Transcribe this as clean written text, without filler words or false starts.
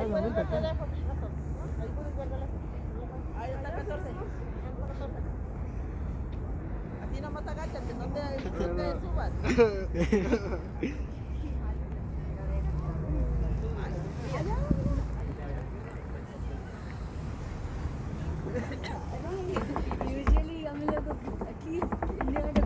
Ahí pueden guardar la foto. Ahí pueden guardar la foto. Ahí está 14. Así nomás agáchate, no te subas. Usually, हम लोग aquí